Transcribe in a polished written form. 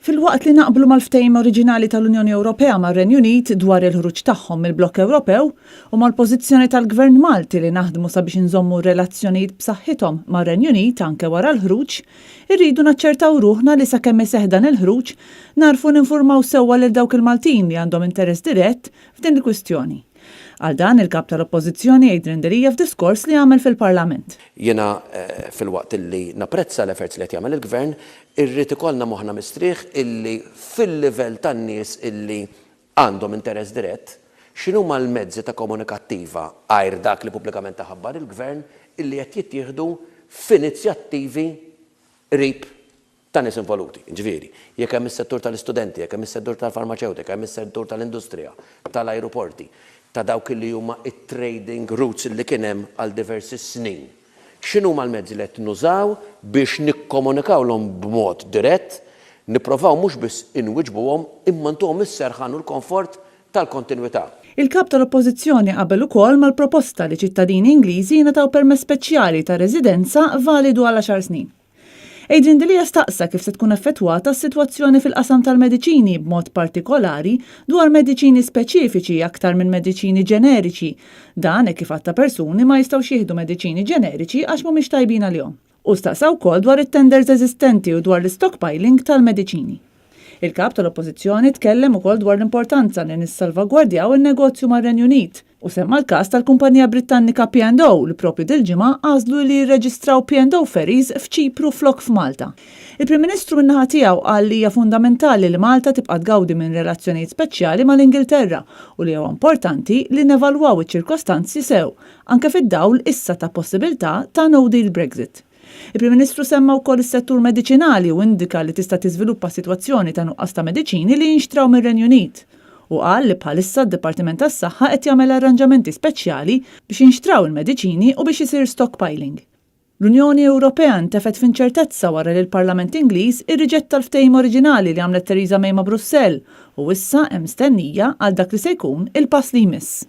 Fil-waqt li naqblu mal-ftehim oriġinali tal-Unjoni Ewropea mar-Renju Unit dwar il-ħruġ tagħhom mill-Blokk Ewropew u mal-pożizzjoni tal-Gvern Malti li naħdmu sabiex inżommu relazzjonijiet b'saħħithom mar-Renju Unit anke wara l-ħruġ, irridu naċċertaw ruħna li sakemm iseħħ dan il-ħruġ narfu ninfurmaw sewwa lil dawk il-Maltin li għandhom interess dirett f'din il-kwistjoni. Għal dan il-kap tal-Oppożizzjoni Adrian Delija f'diskors li għamel fil-Parlament. Jiena fil-waqt illi napprezza l-efforts li qed jagħmel il-Gvern, irrid ikollna moħħna mistrieħ illi fil-livell tan-nies illi għandhom interess dirett, x'inhuma l-mezzi ta' komunikattiva għajr dak li pubblikament taħabbar il-Gvern illi qed jittieħdu f'inizjattivi qrib ta' nies involuti. Ġifieri, jekk hemm is-settur tal-istudenti, jekk hemm is-settur tal-farmaceutika, hemm is-settur tal-industrija, tal-ajruporti, ta' dawk li huma it-trading routes li kien hemm għal diversi snin. X'inhuma l-mezzi li qed nużaw biex nikkomunikawlhom b'mod dirett, nipprovaw mhux biss inwiġbuhom imma ntuhom is-serħan u l-komfort tal-kontinwità. Il-kap tal-Oppożizzjoni qabel ukoll mal-proposta li ċittadini Ingliżi jingħataw permess speċjali ta' residenza validu għal 10 snin. Adrian Delija staqsa kif se tkun effettwata s-sitwazzjoni fil-qasam tal-mediċini b'mod partikolari dwar mediċini speċifiċi aktar minn mediċini ġeneriċi. Dan kif għatta persuni ma jistgħux jieħdu mediċini ġeneriċi għax mhumiex tajbin għalihom. U staqsa wkoll dwar it-tenders eżistenti u dwar l-stockpiling tal-mediċini. Il-kap tal-Oppożizzjoni tkellem ukoll dwar l-importanza li nissalvagwardjaw in-negozju mar-Renju Unit u semma l-każ tal-kumpanija Brittannika P&O li propju dil-ġimgħa għażlu li jirreġistraw P&O ferries f'Ċipru flok f'Malta. Il-Prim Ministru min-naħa tiegħu qal li hija fundamentali li Malta tibqa' tgawdi minn relazzjonijiet speċjali mal-Ingilterra u li huwa importanti li nevalwaw iċ-ċirkostanzi sew anke fid-dawl issa ta' possibilità ta' no deal Brexit. Il-Prim Ministru semma wkoll is-settur mediċinali u indika li tista' tiżviluppa sitwazzjoni ta' nuqqas ta' mediċini li jinxtraw mir-Renju Unit. U qal li bħalissa d-Dipartiment tas-Saħħa qed jagħmel arranġamenti speċjali biex jinxtraw il-mediċini u biex isir stockpiling. L-Unjoni Ewropea ntefet f'inċertezza wara li l-Parlament Ingliż irriġetta l-ftehim oriġinali li għamlet Theresa May ma' Brussell u issa hemm mstennija għal dak li se jkun il-pass li jmiss.